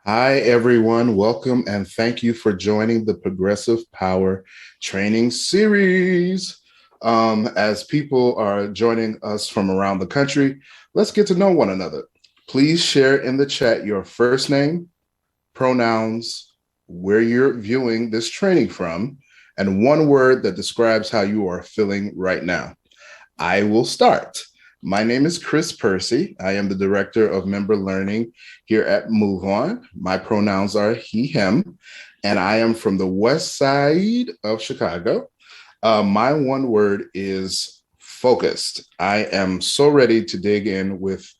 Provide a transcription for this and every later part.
Hi, everyone. Welcome and thank you for joining the Progressive Power Training Series. As people are joining us from around the country, let's get to know one another. Please share in the chat your first name, pronouns, where you're viewing this training from, and one word that describes how you are feeling right now. I will start. My name is Chris Percy. I am the Director of Member Learning here at MoveOn. My pronouns are he, him, and I am from the west side of Chicago. My one word is focused. I am so ready to dig in with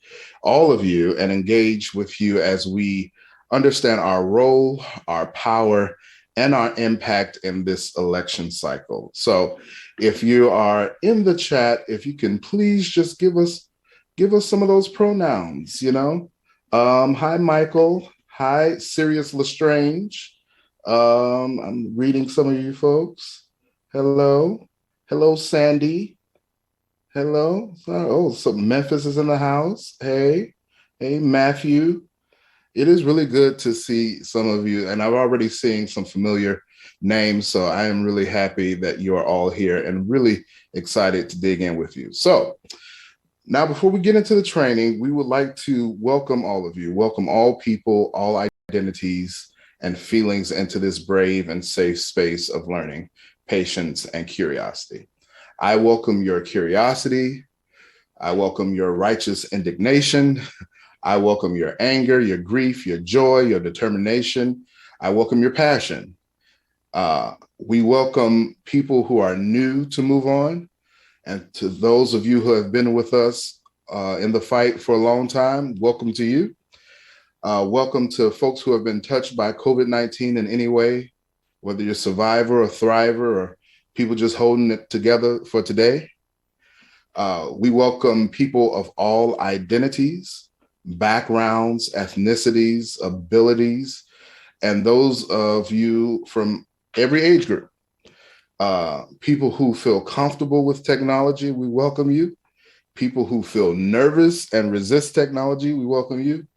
all of you and engage with you as we understand our role, our power, and our impact in this election cycle. So if you are in the chat, if you can please just give us some of those pronouns. Hi, Michael. Hi, Sirius Lestrange. I'm reading some of you folks. Hello. Hello, Sandy. Hello. Oh, so Memphis is in the house. Hey. Hey, Matthew. It is really good to see some of you, and I've already seen some familiar names, so I am really happy that you are all here and really excited to dig in with you. So now, before we get into the training, we would like to welcome all of you, welcome all people, all identities, and feelings into this brave and safe space of learning, patience, and curiosity. I welcome your curiosity. I welcome your righteous indignation. I welcome your anger, your grief, your joy, your determination. I welcome your passion. We welcome people who are new to MoveOn, and to those of you who have been with us in the fight for a long time, welcome to you. Welcome to folks who have been touched by COVID-19 in any way, whether you're a survivor or thriver or people just holding it together for today. We welcome people of all identities, backgrounds, ethnicities, abilities, and those of you from every age group. People who feel comfortable with technology, we welcome you. People who feel nervous and resist technology, we welcome you.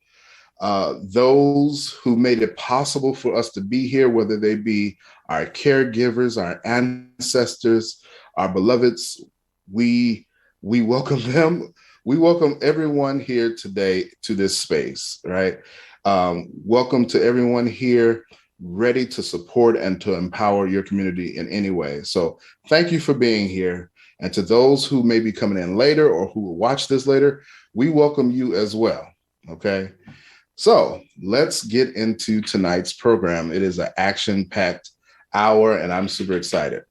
Those who made it possible for us to be here, whether they be our caregivers, our ancestors, our beloveds, we welcome them. We welcome everyone here today to this space, right? Welcome to everyone here ready to support and to empower your community in any way. So thank you for being here. And to those who may be coming in later or who will watch this later, we welcome you as well, okay? So let's get into tonight's program. It is an action-packed hour, and I'm super excited.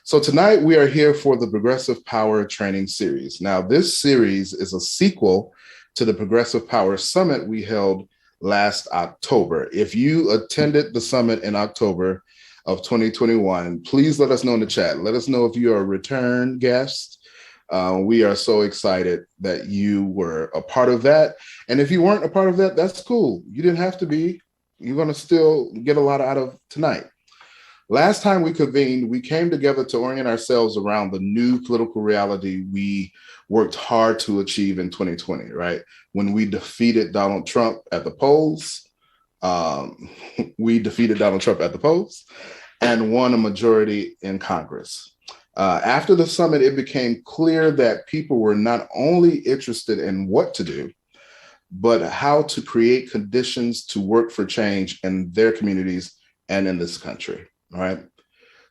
So tonight we are here for the Progressive Power Training Series. Now, this series is a sequel to the Progressive Power Summit we held last October. If you attended the summit in October of 2021, please let us know in the chat. Let us know if you are a return guest. We are so excited that you were a part of that. And if you weren't a part of that, that's cool. You didn't have to be. You're going to still get a lot out of tonight. Last time we convened, we came together to orient ourselves around the new political reality we worked hard to achieve in 2020, right? When we defeated Donald Trump at the polls, and won a majority in Congress. After the summit, it became clear that people were not only interested in what to do, but how to create conditions to work for change in their communities and in this country. All right.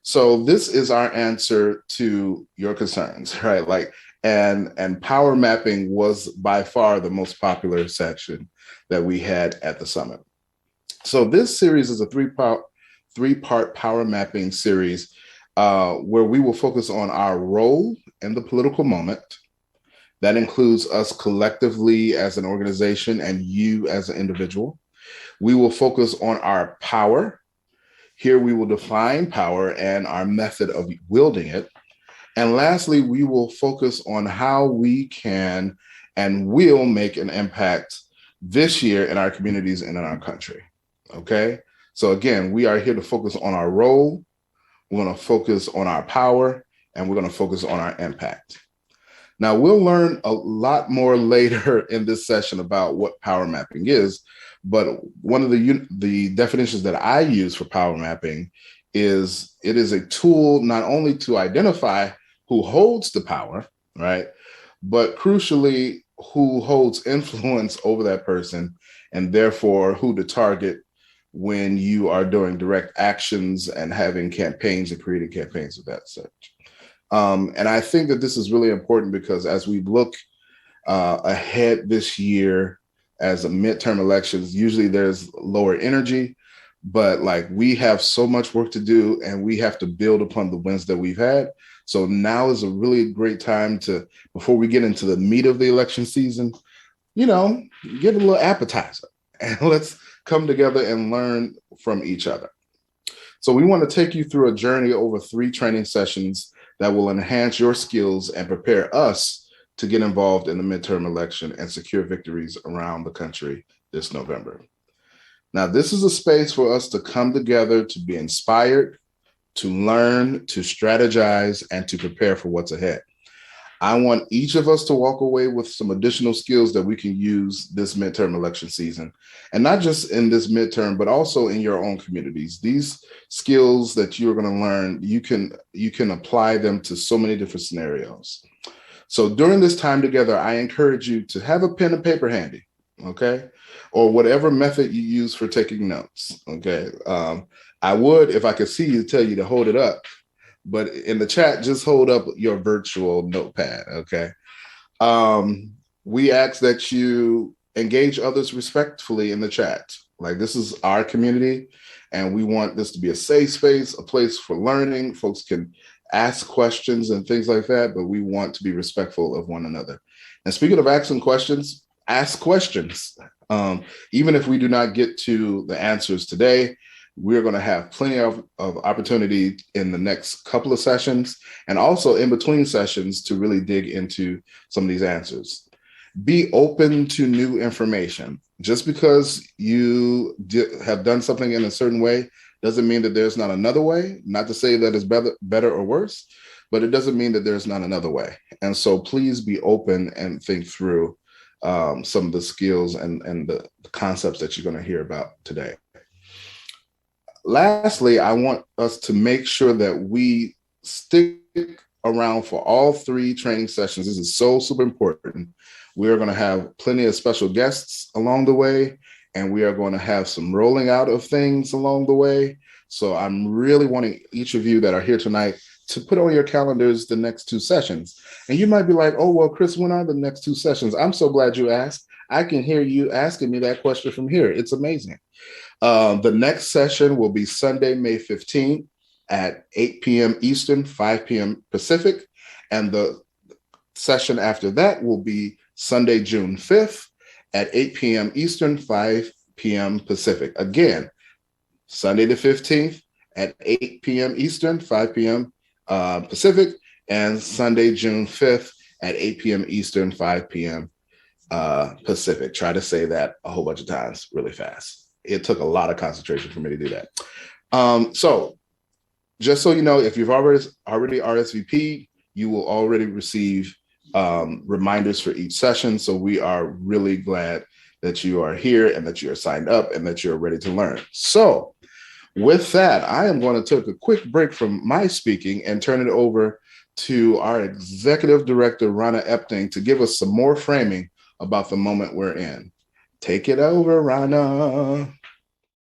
So this is our answer to your concerns, right? And power mapping was by far the most popular section that we had at the summit. So this series is a three-part power mapping series where we will focus on our role in the political moment. That includes us collectively as an organization and you as an individual. We will focus on our power. Here we will define power and our method of wielding it. And lastly, we will focus on how we can and will make an impact this year in our communities and in our country, okay? So again, we are here to focus on our role, we're gonna focus on our power, and we're gonna focus on our impact. Now, we'll learn a lot more later in this session about what power mapping is, But one of the definitions that I use for power mapping is it is a tool not only to identify who holds the power, right? But crucially, who holds influence over that person, and therefore who to target when you are doing direct actions and having campaigns and creating campaigns of that such. And I think that this is really important because as we look ahead this year as a midterm elections, usually there's lower energy, but like we have so much work to do and we have to build upon the wins that we've had. So now is a really great time to, before we get into the meat of the election season, get a little appetizer and let's come together and learn from each other. So we want to take you through a journey over 3 training sessions that will enhance your skills and prepare us to get involved in the midterm election and secure victories around the country this November. Now, this is a space for us to come together to be inspired, to learn, to strategize, and to prepare for what's ahead. I want each of us to walk away with some additional skills that we can use this midterm election season. And not just in this midterm, but also in your own communities. These skills that you're going to learn, you can apply them to so many different scenarios. So during this time together, I encourage you to have a pen and paper handy, okay? Or whatever method you use for taking notes, okay? I would, if I could see you, tell you to hold it up. But in the chat, just hold up your virtual notepad, okay? We ask that you engage others respectfully in the chat. Like, this is our community, and we want this to be a safe space, a place for learning. Folks can ask questions and things like that, but we want to be respectful of one another. And speaking of asking questions, ask questions. Even if we do not get to the answers today, we're going to have plenty of opportunity in the next couple of sessions and also in between sessions to really dig into some of these answers. Be open to new information. Just because you have done something in a certain way doesn't mean that there's not another way. Not to say that it's better or worse, but it doesn't mean that there's not another way. And so please be open and think through some of the skills and the concepts that you're going to hear about today. Lastly, I want us to make sure that we stick around for all 3 training sessions. This is so super important. We're going to have plenty of special guests along the way, and we are going to have some rolling out of things along the way. So I'm really wanting each of you that are here tonight to put on your calendars the next 2 sessions. And you might be like, oh, well, Chris, when are the next 2 sessions? I'm so glad you asked. I can hear you asking me that question from here. It's amazing. The next session will be Sunday, May 15th at 8 p.m. Eastern, 5 p.m. Pacific. And the session after that will be Sunday, June 5th at 8 p.m. Eastern, 5 p.m. Pacific. Again, Sunday the 15th at 8 p.m. Eastern, 5 p.m. Pacific, and Sunday, June 5th at 8 p.m. Eastern, 5 p.m. Pacific. Try to say that a whole bunch of times really fast. It took a lot of concentration for me to do that. So just so you know, if you've already RSVP'd, you will already receive reminders for each session. So we are really glad that you are here and that you're signed up and that you're ready to learn. So with that, I am going to take a quick break from my speaking and turn it over to our executive director, Rana Epting, to give us some more framing about the moment we're in. Take it over, Rana.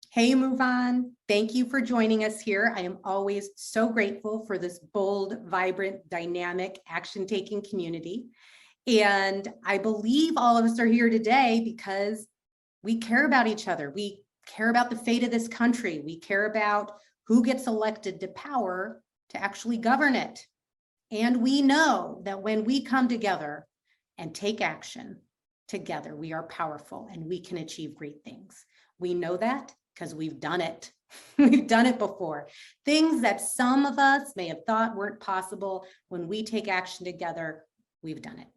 Hey, MoveOn. Thank you for joining us here. I am always so grateful for this bold, vibrant, dynamic, action-taking community. And I believe all of us are here today because we care about each other. We care about the fate of this country. We care about who gets elected to power to actually govern it. And we know that when we come together and take action together, we are powerful and we can achieve great things. We know that because we've done it. We've done it before. Things that some of us may have thought weren't possible, when we take action together, we've done it.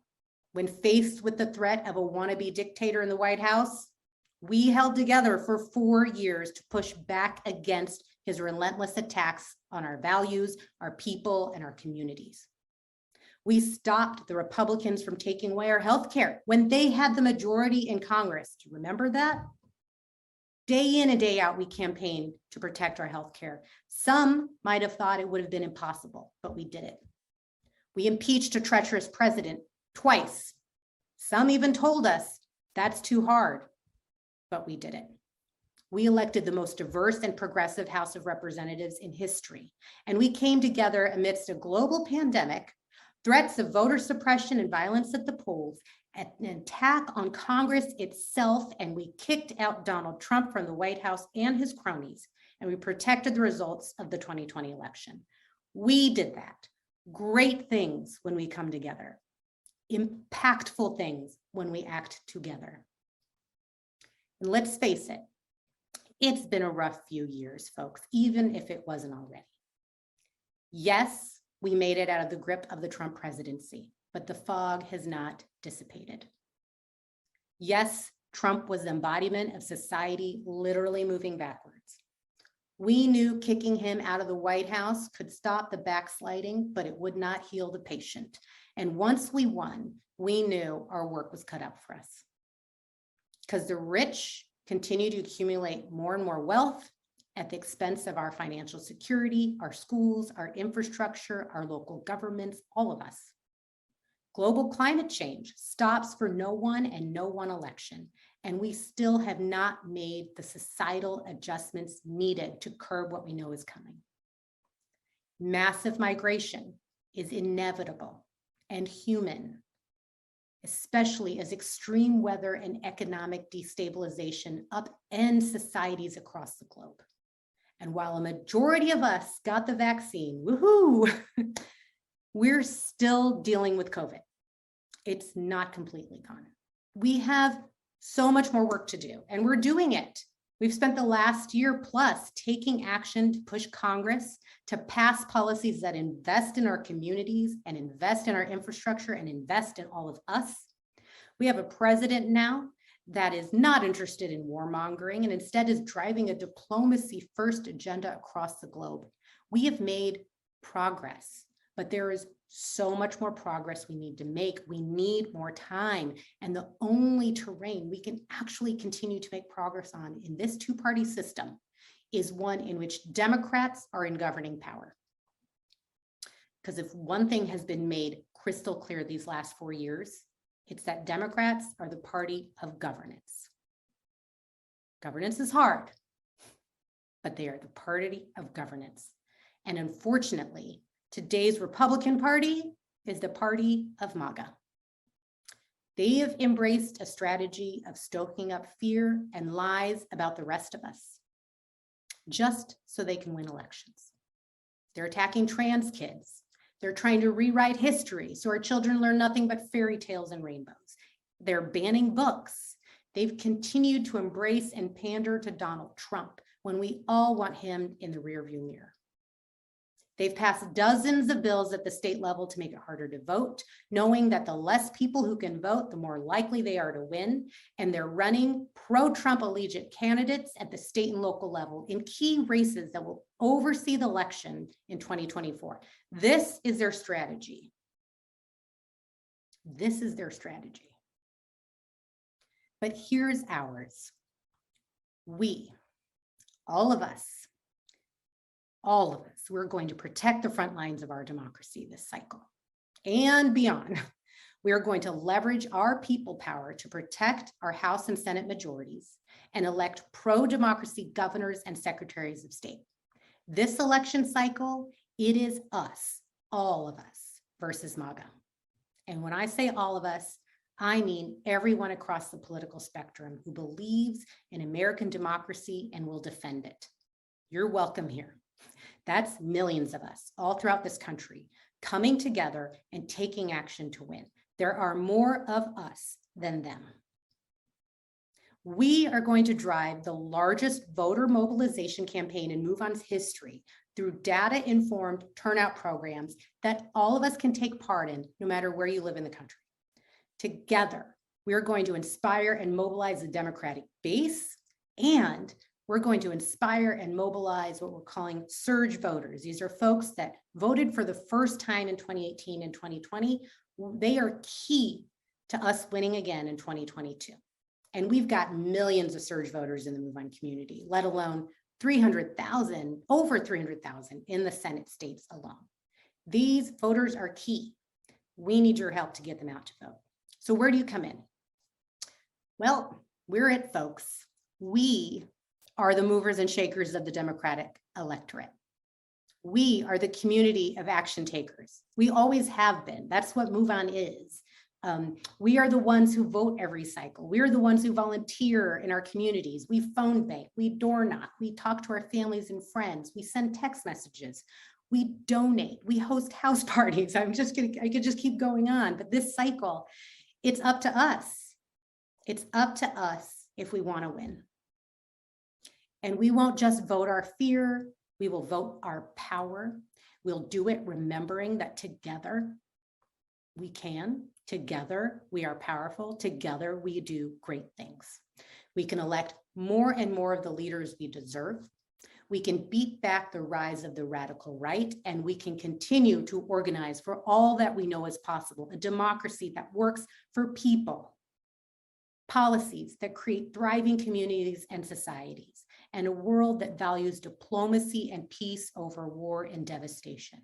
When faced with the threat of a wannabe dictator in the White House, we held together for 4 years to push back against his relentless attacks on our values, our people, and our communities. We stopped the Republicans from taking away our health care when they had the majority in Congress. Do you remember that? Day in and day out, we campaigned to protect our healthcare. Some might have thought it would have been impossible, but we did it. We impeached a treacherous president twice. Some even told us that's too hard, but we did it. We elected the most diverse and progressive House of Representatives in history, and we came together amidst a global pandemic, threats of voter suppression and violence at the polls, an attack on Congress itself, and we kicked out Donald Trump from the White House and his cronies, and we protected the results of the 2020 election. We did that. Great things when we come together. Impactful things when we act together. And let's face it, it's been a rough few years, folks, even if it wasn't already. Yes, we made it out of the grip of the Trump presidency, but the fog has not dissipated. Yes, Trump was the embodiment of society literally moving backwards. We knew kicking him out of the White House could stop the backsliding, but it would not heal the patient. And once we won, we knew our work was cut out for us. Because the rich continue to accumulate more and more wealth at the expense of our financial security, our schools, our infrastructure, our local governments, all of us. Global climate change stops for no one and no one election, and we still have not made the societal adjustments needed to curb what we know is coming. Massive migration is inevitable and human, especially as extreme weather and economic destabilization upend societies across the globe. And while a majority of us got the vaccine, woohoo, we're still dealing with COVID. It's not completely gone. We have so much more work to do, and we're doing it. We've spent the last year plus taking action to push Congress to pass policies that invest in our communities and invest in our infrastructure and invest in all of us. We have a president now that is not interested in warmongering and instead is driving a diplomacy-first agenda across the globe. We have made progress, but there is so much more progress we need to make. We need more time. And the only terrain we can actually continue to make progress on in this two-party system is one in which Democrats are in governing power. Because if one thing has been made crystal clear these last 4 years, it's that Democrats are the party of governance. Governance is hard, but they are the party of governance. And unfortunately, today's Republican Party is the party of MAGA. They have embraced a strategy of stoking up fear and lies about the rest of us, just so they can win elections. They're attacking trans kids. They're trying to rewrite history so our children learn nothing but fairy tales and rainbows. They're banning books. They've continued to embrace and pander to Donald Trump when we all want him in the rearview mirror. They've passed dozens of bills at the state level to make it harder to vote, knowing that the less people who can vote, the more likely they are to win. And they're running pro-Trump allegiant candidates at the state and local level in key races that will oversee the election in 2024. This is their strategy. This is their strategy. But here's ours. We, all of us, we're going to protect the front lines of our democracy this cycle and beyond. We are going to leverage our people power to protect our House and Senate majorities and elect pro-democracy governors and secretaries of state. This election cycle, it is us, all of us, versus MAGA. And when I say all of us, I mean everyone across the political spectrum who believes in American democracy and will defend it. You're welcome here. That's millions of us all throughout this country coming together and taking action to win. There are more of us than them. We are going to drive the largest voter mobilization campaign in MoveOn's history through data-informed turnout programs that all of us can take part in, no matter where you live in the country. Together, we are going to inspire and mobilize the Democratic base, and we're going to inspire and mobilize what we're calling surge voters. These are folks that voted for the first time in 2018 and 2020. They are key to us winning again in 2022. And we've got millions of surge voters in the MoveOn community, let alone 300,000, over 300,000 in the Senate states alone. These voters are key. We need your help to get them out to vote. So where do you come in? Well, we're it, folks. We are the movers and shakers of the Democratic electorate. We are the community of action takers. We always have been. That's what MoveOn is. We are the ones who vote every cycle. We are the ones who volunteer in our communities. We phone bank, we door knock, we talk to our families and friends, we send text messages, we donate, we host house parties. I could just keep going on, but this cycle, it's up to us. It's up to us if we want to win. And we won't just vote our fear, we will vote our power. We'll do it remembering that together we can. Together, we are powerful. Together, we do great things. We can elect more and more of the leaders we deserve. We can beat back the rise of the radical right, and we can continue to organize for all that we know is possible, a democracy that works for people, policies that create thriving communities and societies, and a world that values diplomacy and peace over war and devastation.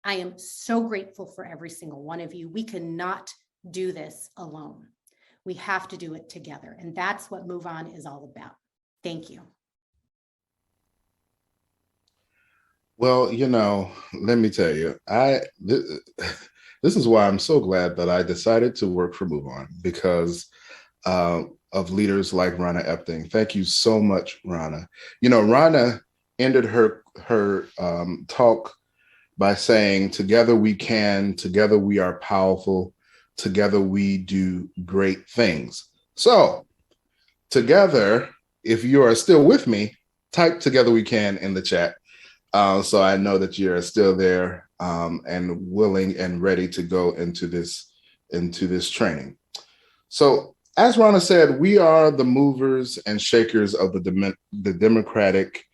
I am so grateful for every single one of you. We cannot do this alone. We have to do it together. And that's what MoveOn is all about. Thank you. Well, let me tell you, this is why I'm so glad that I decided to work for MoveOn, because of leaders like Rana Epting. Thank you so much, Rana. Rana ended her talk by saying, together we can, together we are powerful, together we do great things. So together, if you are still with me, type "together we can" in the chat. So I know that you're still there and willing and ready to go into this training. So as Rana said, we are the movers and shakers of the Democratic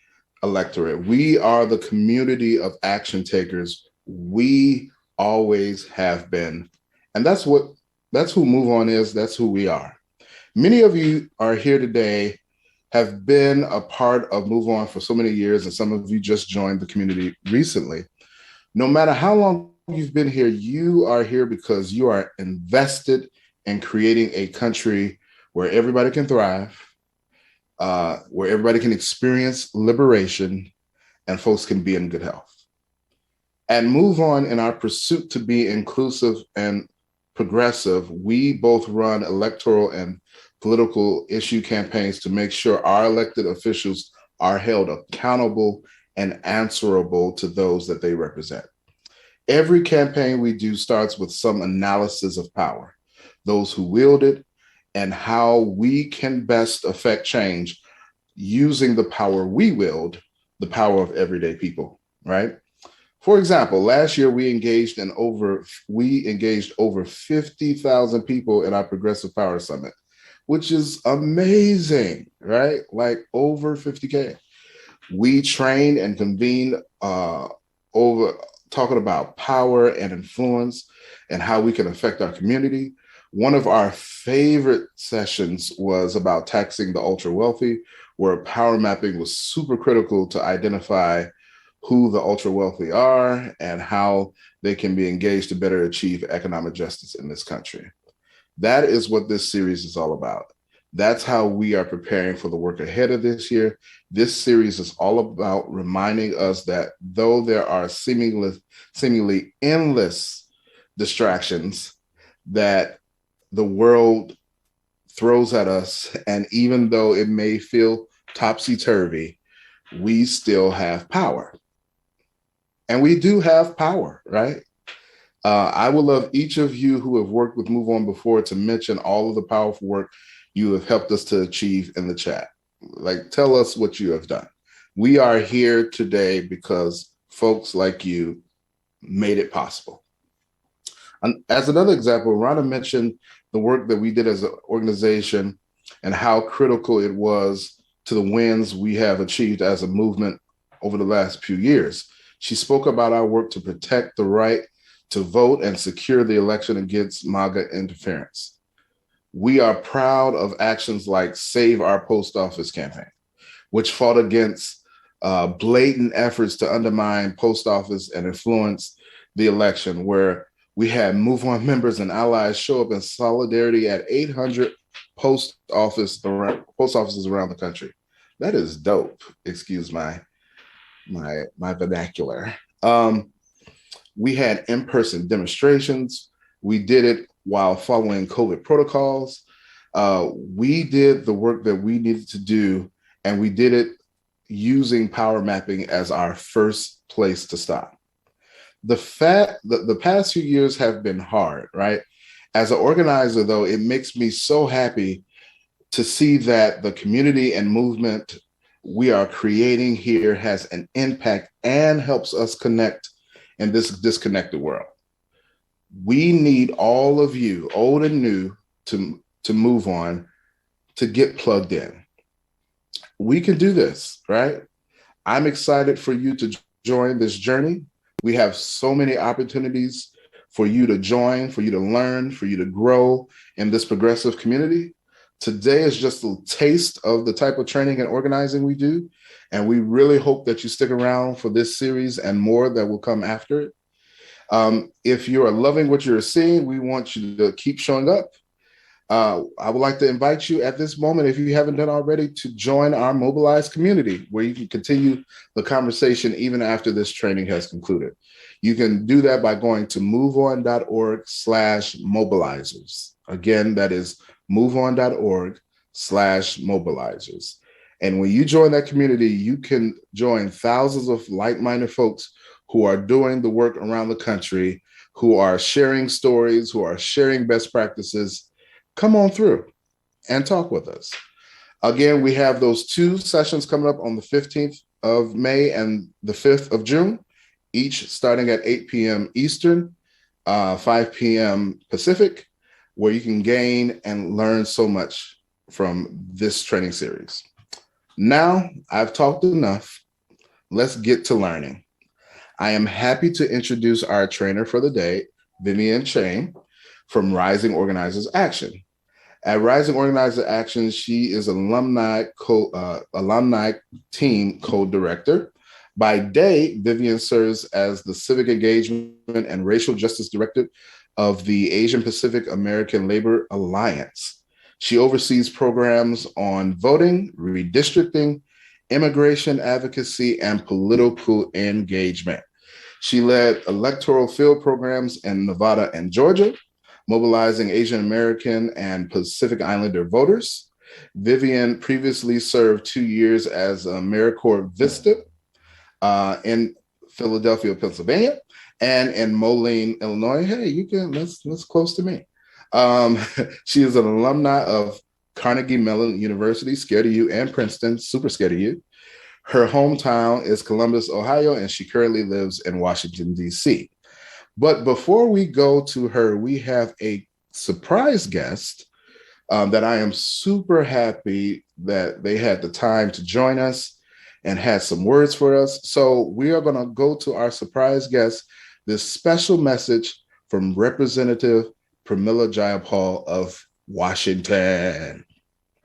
electorate. We are the community of action takers. We always have been. And that's who MoveOn is. That's who we are. Many of you are here today, have been a part of MoveOn for so many years, and some of you just joined the community recently. No matter how long you've been here, you are here because you are invested in creating a country where everybody can thrive, where everybody can experience liberation, and folks can be in good health. At MoveOn, in our pursuit to be inclusive and progressive, we both run electoral and political issue campaigns to make sure our elected officials are held accountable and answerable to those that they represent. Every campaign we do starts with some analysis of power, those who wield it, and how we can best affect change using the power we wield, the power of everyday people, right? For example, last year we engaged over 50,000 people in our Progressive Power Summit, which is amazing, right? Like over 50K. We trained and convened over talking about power and influence and how we can affect our community. One of our favorite sessions was about taxing the ultra wealthy, where power mapping was super critical to identify who the ultra wealthy are and how they can be engaged to better achieve economic justice in this country. That is what this series is all about. That's how we are preparing for the work ahead of this year. This series is all about reminding us that though there are seemingly endless distractions that the world throws at us, and even though it may feel topsy-turvy, we still have power. And we do have power, right? I would love each of you who have worked with MoveOn before to mention all of the powerful work you have helped us to achieve in the chat. Like, tell us what you have done. We are here today because folks like you made it possible. And as another example, Rana mentioned the work that we did as an organization and how critical it was to the wins we have achieved as a movement over the last few years. She spoke about our work to protect the right to vote and secure the election against MAGA interference. We are proud of actions like Save Our Post Office campaign, which fought against blatant efforts to undermine post office and influence the election, where we had MoveOn members and allies show up in solidarity at 800 post offices around the country. That is dope. Excuse my vernacular. We had in-person demonstrations. We did it while following COVID protocols. We did the work that we needed to do, and we did it using power mapping as our first place to stop. The past few years have been hard, right? As an organizer, though, it makes me so happy to see that the community and movement we are creating here has an impact and helps us connect in this disconnected world. We need all of you, old and new, to move on, to get plugged in. We can do this, right? I'm excited for you to join this journey. We have so many opportunities for you to join, for you to learn, for you to grow in this progressive community. Today is just a taste of the type of training and organizing we do. And we really hope that you stick around for this series and more that will come after it. If you are loving what you're seeing, we want you to keep showing up. I would like to invite you at this moment, if you haven't done already, to join our mobilized community where you can continue the conversation even after this training has concluded. You can do that by going to moveon.org/mobilizers. Again, that is moveon.org/mobilizers. And when you join that community, you can join thousands of like-minded folks who are doing the work around the country, who are sharing stories, who are sharing best practices. Come on through and talk with us. Again, we have those 2 sessions coming up on the 15th of May and the 5th of June, each starting at 8 p.m. Eastern, 5 p.m. Pacific, where you can gain and learn so much from this training series. Now, I've talked enough. Let's get to learning. I am happy to introduce our trainer for the day, Vivian Chang, from Rising Organizers Action. At Rising Organizer Action, she is alumni team co-director. By day, Vivian serves as the Civic Engagement and Racial Justice Director of the Asian Pacific American Labor Alliance. She oversees programs on voting, redistricting, immigration advocacy, and political engagement. She led electoral field programs in Nevada and Georgia, mobilizing Asian American and Pacific Islander voters. Vivian previously served 2 years as AmeriCorps Vista in Philadelphia, Pennsylvania, and in Moline, Illinois. Hey, that's close to me. She is an alumni of Carnegie Mellon University, Scared of You, and Princeton, super scared of you. Her hometown is Columbus, Ohio, and she currently lives in Washington, D.C. But before we go to her, we have a surprise guest that I am super happy that they had the time to join us and had some words for us. So we are going to go to our surprise guest, this special message from Representative Pramila Jayapal of Washington.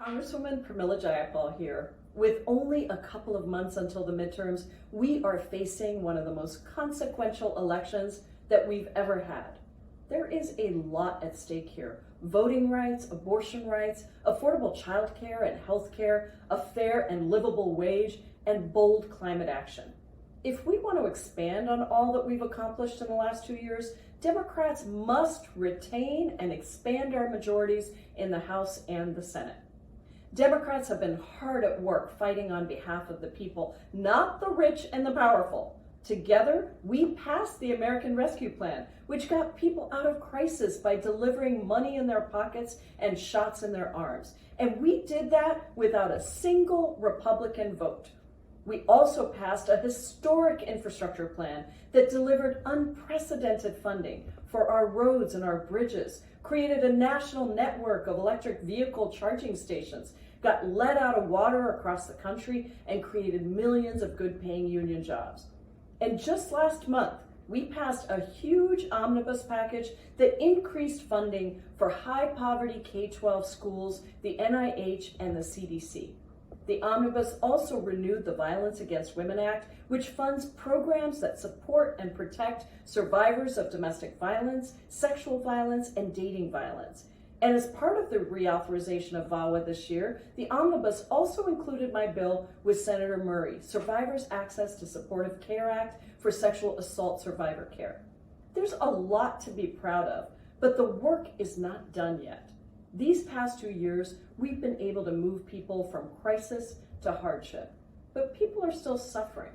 Congresswoman Pramila Jayapal here. With only a couple of months until the midterms, we are facing one of the most consequential elections that we've ever had. There is a lot at stake here. Voting rights, abortion rights, affordable childcare and healthcare, a fair and livable wage, and bold climate action. If we want to expand on all that we've accomplished in the last 2 years, Democrats must retain and expand our majorities in the House and the Senate. Democrats have been hard at work fighting on behalf of the people, not the rich and the powerful. Together, we passed the American Rescue Plan, which got people out of crisis by delivering money in their pockets and shots in their arms. And we did that without a single Republican vote. We also passed a historic infrastructure plan that delivered unprecedented funding for our roads and our bridges, created a national network of electric vehicle charging stations, got lead out of water across the country, and created millions of good-paying union jobs. And just last month, We passed a huge omnibus package that increased funding for high poverty K-12 schools, the NIH, and the CDC. The omnibus also renewed the Violence Against Women Act, which funds programs that support and protect survivors of domestic violence, sexual violence, and dating violence. And as part of the reauthorization of VAWA this year, the omnibus also included my bill with Senator Murray, Survivors' Access to Supportive Care Act for Sexual Assault Survivor Care. There's a lot to be proud of, but the work is not done yet. These past 2 years, we've been able to move people from crisis to hardship, but people are still suffering.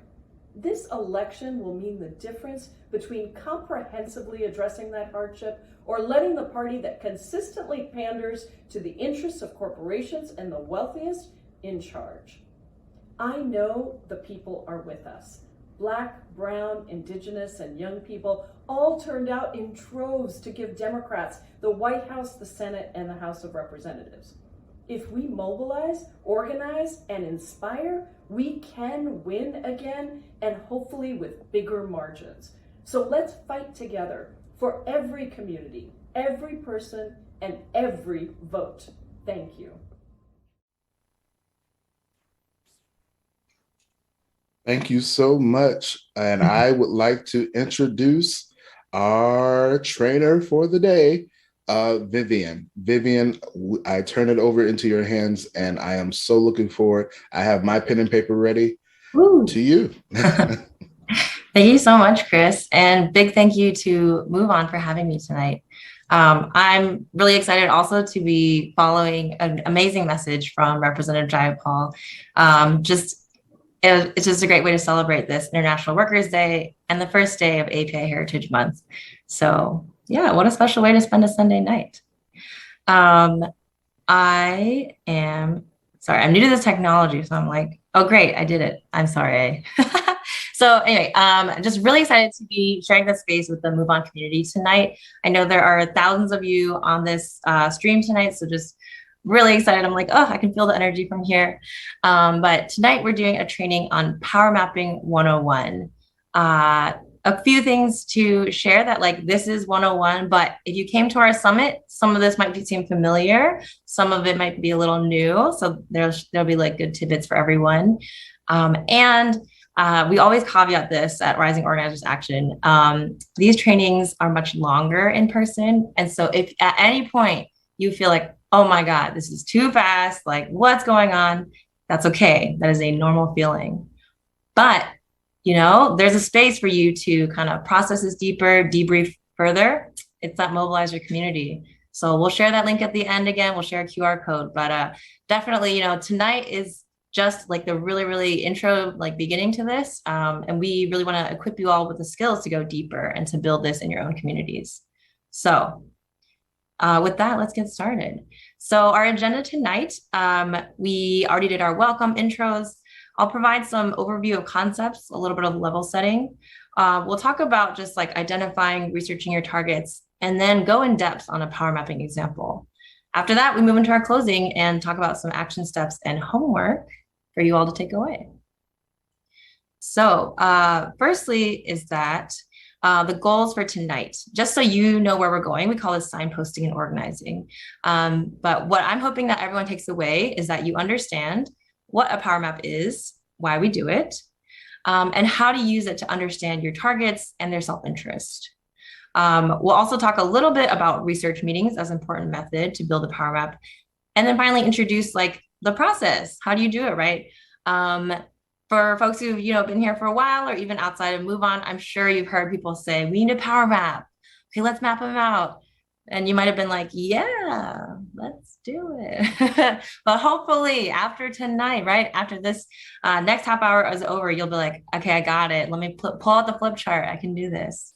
This election will mean the difference between comprehensively addressing that hardship or letting the party that consistently panders to the interests of corporations and the wealthiest in charge. I know the people are with us. Black, brown, indigenous, and young people all turned out in droves to give Democrats the White House, the Senate, and the House of Representatives. If we mobilize, organize, and inspire, we can win again, and hopefully with bigger margins. So let's fight together for every community, every person, and every vote. Thank you. Thank you so much. And I would like to introduce our trainer for the day, Vivian. Vivian, I turn it over into your hands, and I am so looking forward. I have my pen and paper ready. Woo. To you. Thank you so much, Chris. And big thank you to MoveOn for having me tonight. I'm really excited also to be following an amazing message from Representative Jayapal. It's just a great way to celebrate this International Workers' Day and the first day of API Heritage Month. So yeah, what a special way to spend a Sunday night. I'm new to this technology, so I'm like, oh great, I did it. I'm sorry. So anyway, just really excited to be sharing this space with the MoveOn community tonight. I know there are thousands of you on this stream tonight, so just really excited. I'm like, oh, I can feel the energy from here. But tonight we're doing a training on Power Mapping 101. A few things to share that like this is 101, but if you came to our summit, some of this might seem familiar, some of it might be a little new. So there'll be like good tidbits for everyone. We always caveat this at Rising Organizers Action. These trainings are much longer in person. And so if at any point you feel like, oh my God, this is too fast, like what's going on? That's okay. That is a normal feeling. But, you know, there's a space for you to kind of process this deeper, debrief further. It's that mobilize your community. So we'll share that link at the end again. We'll share a QR code, but definitely, you know, tonight is just like the really, really intro, like beginning to this. And we really want to equip you all with the skills to go deeper and to build this in your own communities. So with that, let's get started. So our agenda tonight, we already did our welcome intros. I'll provide some overview of concepts, a little bit of level setting. We'll talk about just like identifying, researching your targets, and then go in depth on a power mapping example. After that, we move into our closing and talk about some action steps and homework for you all to take away. So firstly is that the goals for tonight, just so you know where we're going, we call this signposting and organizing. But what I'm hoping that everyone takes away is that you understand what a power map is, why we do it, and how to use it to understand your targets and their self-interest. We'll also talk a little bit about research meetings as an important method to build a power map. And then finally introduce like the process. How do you do it, right? For folks who've been here for a while or even outside of MoveOn, I'm sure you've heard people say, we need a power map. Okay, let's map them out. And you might have been like, yeah, let's do it. But hopefully after tonight, right? After this next half hour is over, you'll be like, okay, I got it. Let me pull out the flip chart. I can do this.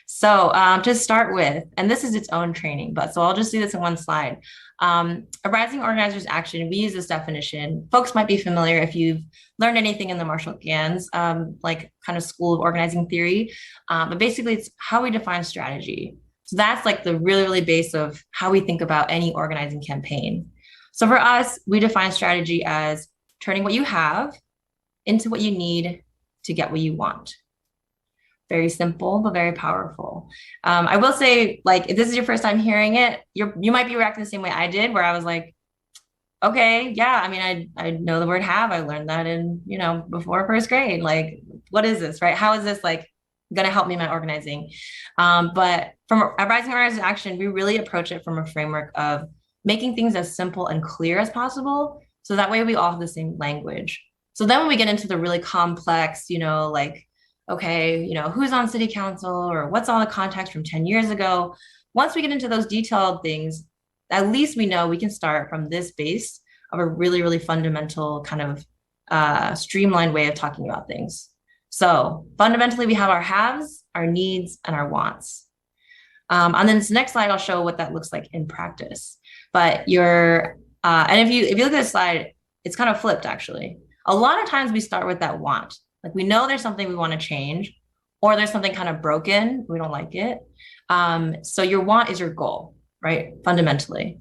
So to start with, and this is its own training, but so I'll just do this in one slide. A rising organizer's action, we use this definition. Folks might be familiar if you've learned anything in the Marshall Gans, like kind of school of organizing theory. But basically it's how we define strategy. So that's like the really, really base of how we think about any organizing campaign. So for us, we define strategy as turning what you have into what you need to get what you want. very simple, but very powerful. I will say, like, if this is your first time hearing it, you might be reacting the same way I did, where I was like, okay, yeah, I mean, I know the word have. I learned that in, before first grade. Like, what is this, right? How is this like going to help me in my organizing? But from a Rising Organizers Action, we really approach it from a framework of making things as simple and clear as possible. So that way we all have the same language. So then when we get into the really complex, like, okay, who's on city council or what's all the context from 10 years ago? Once we get into those detailed things, at least we know we can start from this base of a really, really fundamental kind of streamlined way of talking about things. So fundamentally, we have our haves, our needs, and our wants. On this next slide, I'll show what that looks like in practice. But and if you look at this slide, it's kind of flipped actually. A lot of times we start with that want. Like we know there's something we want to change, or there's something kind of broken, we don't like it. So your want is your goal, right? Fundamentally.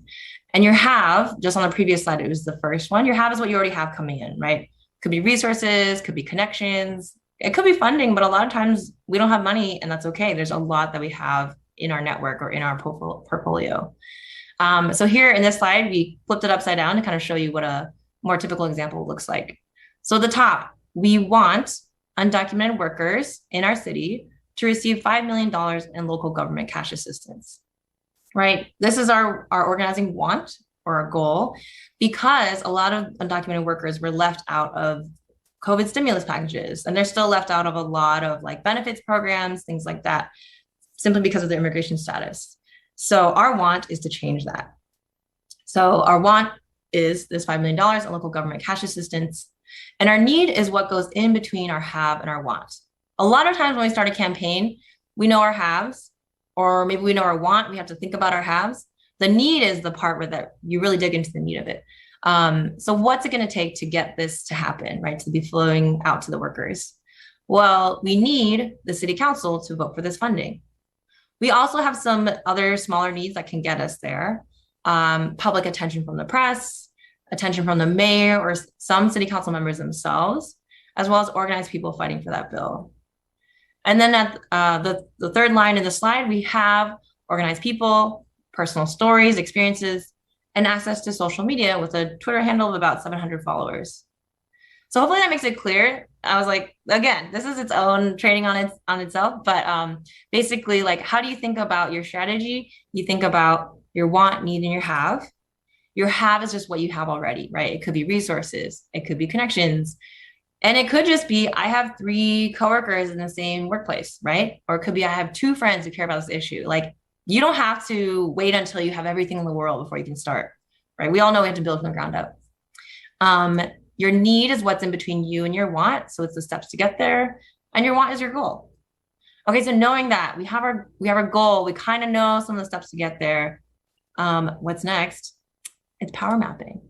And your have, just on the previous slide, it was the first one. Your have is what you already have coming in, right? Could be resources, could be connections, it could be funding, but a lot of times we don't have money and that's okay. There's a lot that we have in our network or in our portfolio. So here in this slide, we flipped it upside down to kind of show you what a more typical example looks like. So at the top, we want undocumented workers in our city to receive $5 million in local government cash assistance, right? This is our organizing want or our goal, because a lot of undocumented workers were left out of COVID stimulus packages, and they're still left out of a lot of like benefits programs, things like that, simply because of their immigration status. So our want is to change that. So our want is this $5 million in local government cash assistance. And our need is what goes in between our have and our want. A lot of times when we start a campaign, we know our haves, or maybe we know our want, we have to think about our haves. The need is the part where that you really dig into the meat of it. So what's it going to take to get this to happen, right? To be flowing out to the workers? Well, we need the city council to vote for this funding. We also have some other smaller needs that can get us there. Public attention from the press, attention from the mayor or some city council members themselves, as well as organized people fighting for that bill. And then at the third line in the slide, we have organized people, personal stories, experiences, and access to social media with a Twitter handle of about 700 followers. So hopefully that makes it clear. I was like, again, this is its own training on itself, but basically, like, how do you think about your strategy? You think about your want, need, and your have. Your have is just what you have already, right? It could be resources, it could be connections, and it could just be, I have 3 coworkers in the same workplace, right? Or it could be, I have 2 friends who care about this issue. Like, you don't have to wait until you have everything in the world before you can start, right? We all know we have to build from the ground up. Your need is what's in between you and your want. So it's the steps to get there, and your want is your goal. Okay, so knowing that we have our goal, we kind of know some of the steps to get there. What's next? It's power mapping.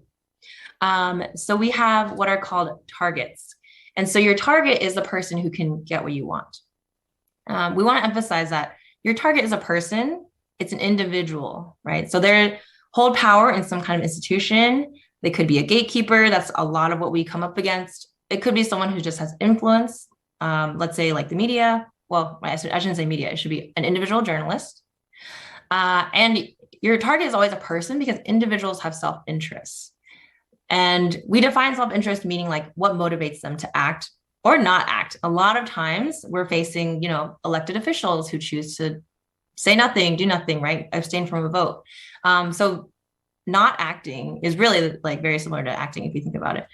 So we have what are called targets. And so your target is the person who can get what you want. We want to emphasize that your target is a person, it's an individual, right? So they hold power in some kind of institution. They could be a gatekeeper. That's a lot of what we come up against. It could be someone who just has influence. Let's say like the media. Well, I shouldn't say media. It should be an individual journalist. And your target is always a person, because individuals have self-interest. And we define self-interest meaning like what motivates them to act or not act. A lot of times we're facing, elected officials who choose to say nothing, do nothing, right? Abstain from a vote. So not acting is really like very similar to acting if you think about it.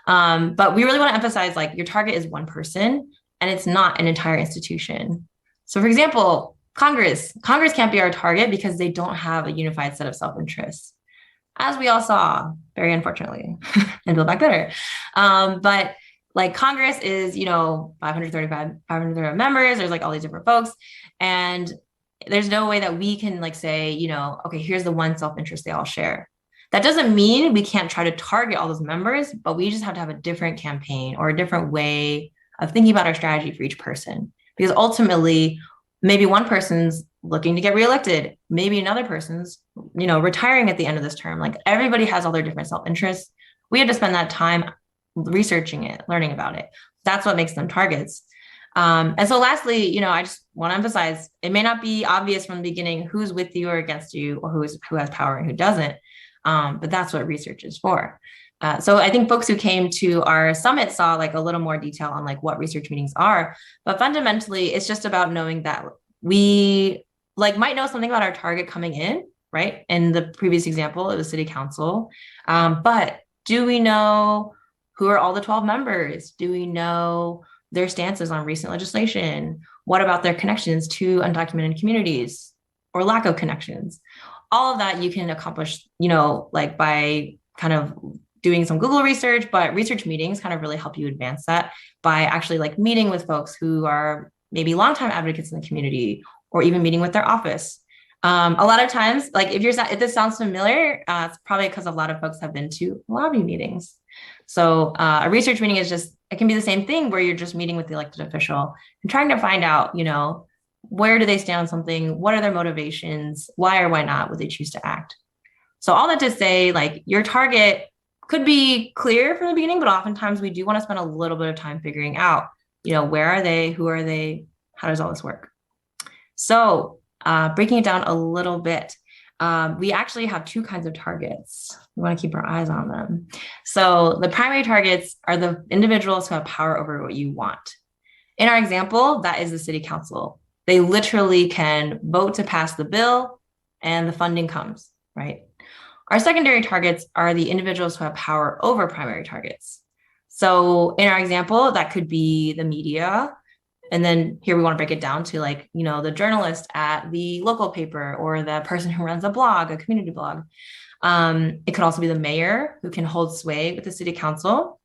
But we really want to emphasize like your target is one person and it's not an entire institution. So for example, Congress can't be our target because they don't have a unified set of self-interests, as we all saw, very unfortunately, and Build Back Better. But like Congress is, 535 members. There's like all these different folks. And there's no way that we can like say, okay, here's the one self-interest they all share. That doesn't mean we can't try to target all those members, but we just have to have a different campaign or a different way of thinking about our strategy for each person. Because ultimately, maybe one person's looking to get reelected. Maybe another person's, retiring at the end of this term. Like everybody has all their different self-interests. We have to spend that time researching it, learning about it. That's what makes them targets. And so lastly, you know, I just want to emphasize, it may not be obvious from the beginning who's with you or against you, or who has power and who doesn't. But that's what research is for. So I think folks who came to our summit saw like a little more detail on like what research meetings are, but fundamentally it's just about knowing that we like might know something about our target coming in, right? In the previous example, it was city council. But do we know who are all the 12 members? Do we know their stances on recent legislation? What about their connections to undocumented communities or lack of connections? All of that you can accomplish, you know, like by kind of doing some Google research, but research meetings kind of really help you advance that by actually like meeting with folks who are maybe longtime advocates in the community, or even meeting with their office. A lot of times, like if this sounds familiar, it's probably because a lot of folks have been to lobby meetings. So a research meeting is just, it can be the same thing where you're just meeting with the elected official and trying to find out, you know, where do they stand on something? What are their motivations? Why or why not would they choose to act? So all that to say, like your target could be clear from the beginning, but oftentimes we do want to spend a little bit of time figuring out, you know, where are they? Who are they? How does all this work? So breaking it down a little bit, we actually have two kinds of targets. We want to keep our eyes on them. So the primary targets are the individuals who have power over what you want. In our example, that is the city council. They literally can vote to pass the bill and the funding comes, right? Our secondary targets are the individuals who have power over primary targets. So in our example, that could be the media. And then here we want to break it down to like, you know, the journalist at the local paper or the person who runs a blog, a community blog. It could also be the mayor who can hold sway with the city council.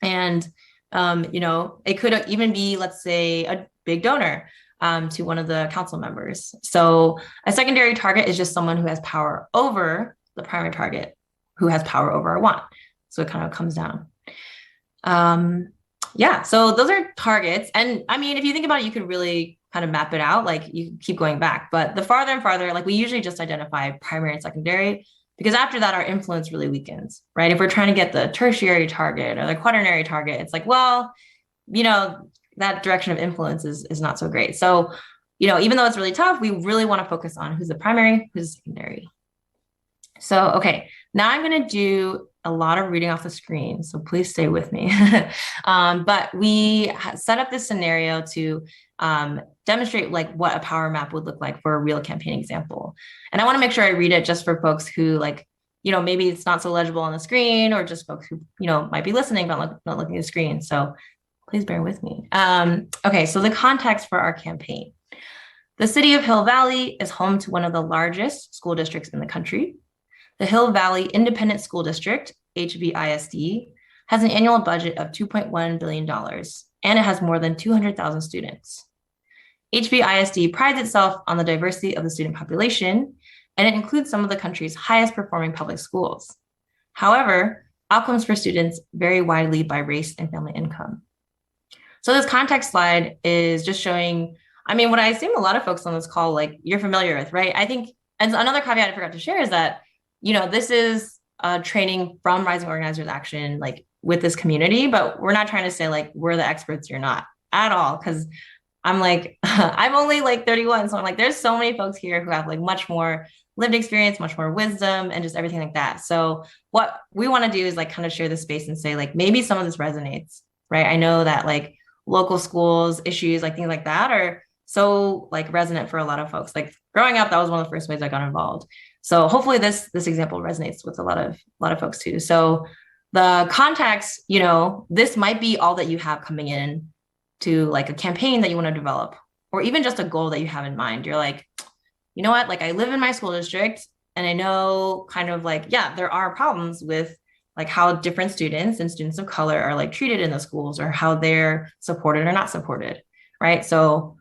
And, you know, it could even be, let's say, a big donor to one of the council members. So a secondary target is just someone who has power over the primary target, who has power over our want. So it kind of comes down. Yeah, so those are targets. And I mean, if you think about it, you could really kind of map it out, like you keep going back. But the farther and farther, like we usually just identify primary and secondary, because after that, our influence really weakens, right? If we're trying to get the tertiary target or the quaternary target, it's like, well, you know, that direction of influence is not so great. So, you know, even though it's really tough, we really want to focus on who's the primary, who's the secondary. So, okay, now I'm going to do a lot of reading off the screen, so please stay with me. But we set up this scenario to demonstrate like what a power map would look like for a real campaign example. And I want to make sure I read it just for folks who like, you know, maybe it's not so legible on the screen, or just folks who, you know, might be listening but not looking at the screen. So please bear with me. Okay, so the context for our campaign. The city of Hill Valley is home to one of the largest school districts in the country. The Hill Valley Independent School District, HVISD, has an annual budget of $2.1 billion, and it has more than 200,000 students. HVISD prides itself on the diversity of the student population, and it includes some of the country's highest performing public schools. However, outcomes for students vary widely by race and family income. So this context slide is just showing, I mean, what I assume a lot of folks on this call, like you're familiar with, right? I think, and another caveat I forgot to share is that, you know, this is training from Rising Organizers Action, like with this community, but we're not trying to say like, we're the experts, you're not at all. Cause I'm like, I'm only like 31. So I'm like, there's so many folks here who have like much more lived experience, much more wisdom, and just everything like that. So what we want to do is like kind of share the space and say like, maybe some of this resonates, right? I know that like local schools issues, like things like that are so like resonant for a lot of folks. Like growing up, that was one of the first ways I got involved. So hopefully this example resonates with a lot of folks too. So the context, you know, this might be all that you have coming in to like a campaign that you want to develop, or even just a goal that you have in mind. You're like, you know what, like I live in my school district and I know kind of like, yeah, there are problems with like how different students and students of color are like treated in the schools, or how they're supported or not supported, right? So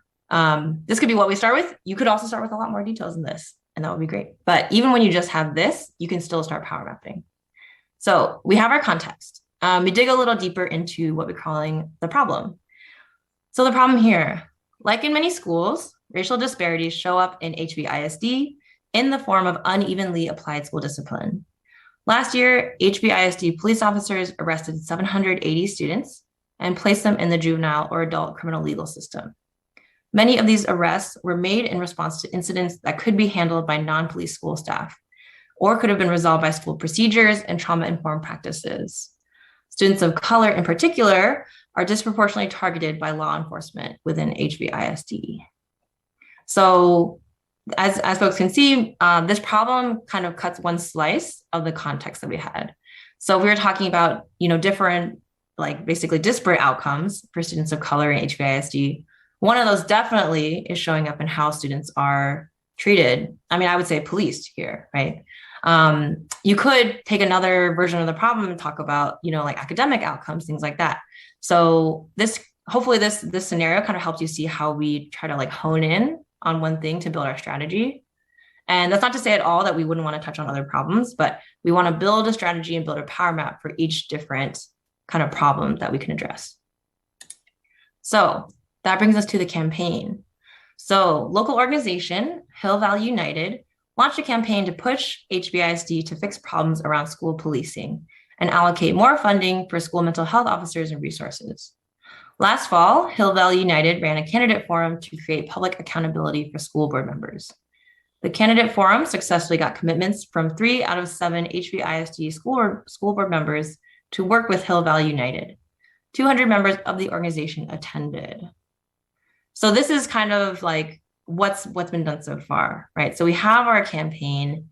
this could be what we start with. You could also start with a lot more details than this, and that would be great. But even when you just have this, you can still start power mapping. So we have our context. We dig a little deeper into what we're calling the problem. So the problem here, like in many schools, racial disparities show up in HVISD in the form of unevenly applied school discipline. Last year, HVISD police officers arrested 780 students and place them in the juvenile or adult criminal legal system. Many of these arrests were made in response to incidents that could be handled by non-police school staff, or could have been resolved by school procedures and trauma-informed practices. Students of color in particular are disproportionately targeted by law enforcement within HBISD. So as folks can see, this problem kind of cuts one slice of the context that we had. So we were talking about, different, like basically disparate outcomes for students of color in HBISD. One of those definitely is showing up in how students are treated. I mean, I would say policed here, right? You could take another version of the problem and talk about, like academic outcomes, things like that. So hopefully this scenario kind of helps you see how we try to like hone in on one thing to build our strategy. And that's not to say at all that we wouldn't want to touch on other problems, but we want to build a strategy and build a power map for each different kind of problem that we can address. So that brings us to the campaign. So local organization, Hill Valley United, launched a campaign to push HBISD to fix problems around school policing and allocate more funding for school mental health officers and resources. Last fall, Hill Valley United ran a candidate forum to create public accountability for school board members. The candidate forum successfully got commitments from 3 out of 7 HBISD school board members to work with Hill Valley United. 200 members of the organization attended. So this is kind of like what's been done so far, right? So we have our campaign.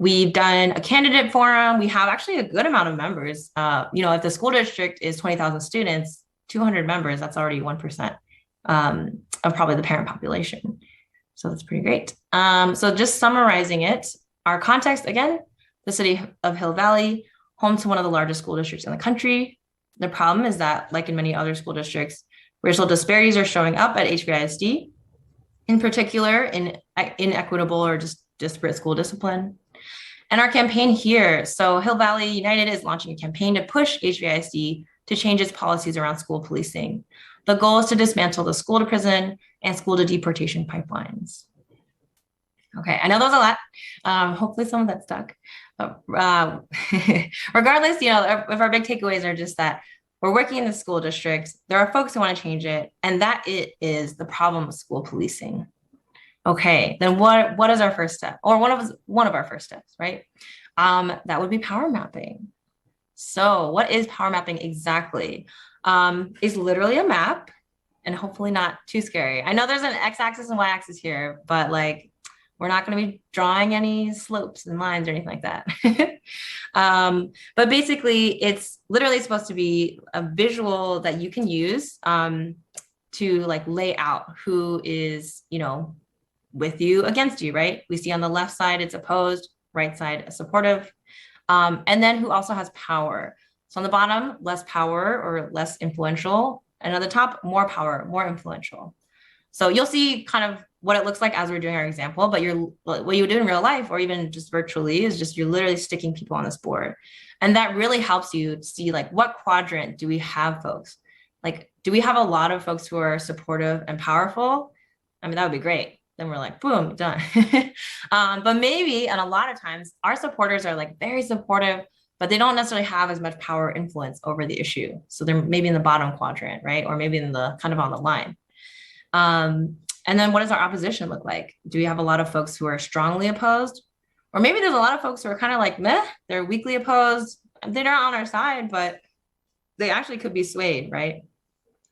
We've done a candidate forum. We have actually a good amount of members. If the school district is 20,000 students, 200 members, that's already 1% of probably the parent population. So that's pretty great. So just summarizing it, our context, again, the city of Hill Valley, home to one of the largest school districts in the country. The problem is that, like in many other school districts, racial disparities are showing up at HBISD, in particular in inequitable or just disparate school discipline. And our campaign here, so Hill Valley United is launching a campaign to push HBISD to change its policies around school policing. The goal is to dismantle the school to prison and school to deportation pipelines. Okay, I know that was a lot. Hopefully some of that stuck. But regardless, if our big takeaways are just that we're working in the school district, there are folks who want to change it, and that it is the problem of school policing. Okay, then what is our first step? Or one of our first steps, right? That would be power mapping. So what is power mapping exactly? It's literally a map, and hopefully not too scary. I know there's an x-axis and y-axis here, but like we're not going to be drawing any slopes and lines or anything like that. But basically, it's literally supposed to be a visual that you can use to like lay out who is, with you, against you, right? We see on the left side, it's opposed, right side, supportive, and then who also has power. So on the bottom, less power or less influential, and on the top, more power, more influential. So you'll see kind of what it looks like as we're doing our example, but what you do in real life or even just virtually is just you're literally sticking people on this board. And that really helps you see like what quadrant do we have folks? Like, do we have a lot of folks who are supportive and powerful? I mean, that would be great. Then we're like, boom, done. But maybe, and a lot of times our supporters are like very supportive, but they don't necessarily have as much power or influence over the issue. So they're maybe in the bottom quadrant, right? Or maybe in the kind of on the line. And then what does our opposition look like? Do we have a lot of folks who are strongly opposed? Or maybe there's a lot of folks who are kind of like, meh, they're weakly opposed. They're not on our side, but they actually could be swayed, right?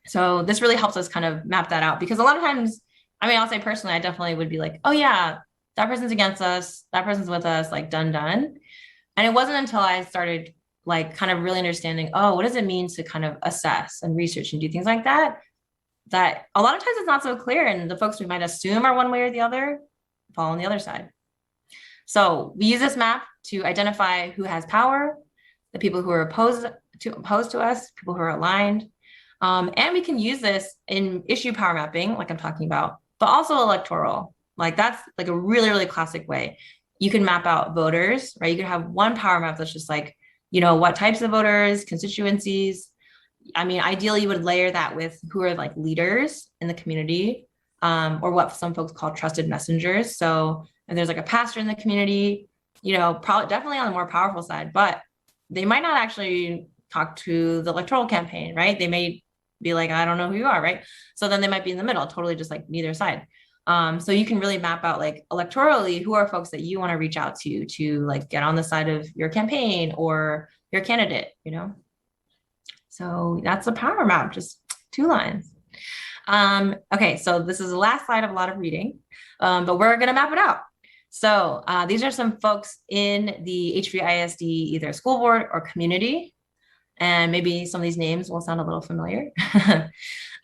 So this really helps us kind of map that out, because a lot of times, I mean, I'll say personally, I definitely would be like, oh yeah, that person's against us, that person's with us, like done. And it wasn't until I started like kind of really understanding, oh, what does it mean to kind of assess and research and do things like that, that a lot of times it's not so clear. And the folks we might assume are one way or the other fall on the other side. So we use this map to identify who has power, the people who are opposed to us, people who are aligned. And we can use this in issue power mapping, like I'm talking about, but also electoral. Like that's like a really, really classic way. You can map out voters, right? You can have one power map that's just like, what types of voters, constituencies. I mean, ideally you would layer that with who are like leaders in the community, or what some folks call trusted messengers. So if there's like a pastor in the community, probably definitely on the more powerful side, but they might not actually talk to the electoral campaign, right? They may be like, I don't know who you are, right? So then they might be in the middle, totally just like neither side. So you can really map out like electorally, who are folks that you want to reach out to like get on the side of your campaign or your candidate, you know? So that's a power map, just 2 lines. Okay, so this is the last slide of a lot of reading, but we're gonna map it out. So these are some folks in the HVISD, either school board or community, and maybe some of these names will sound a little familiar.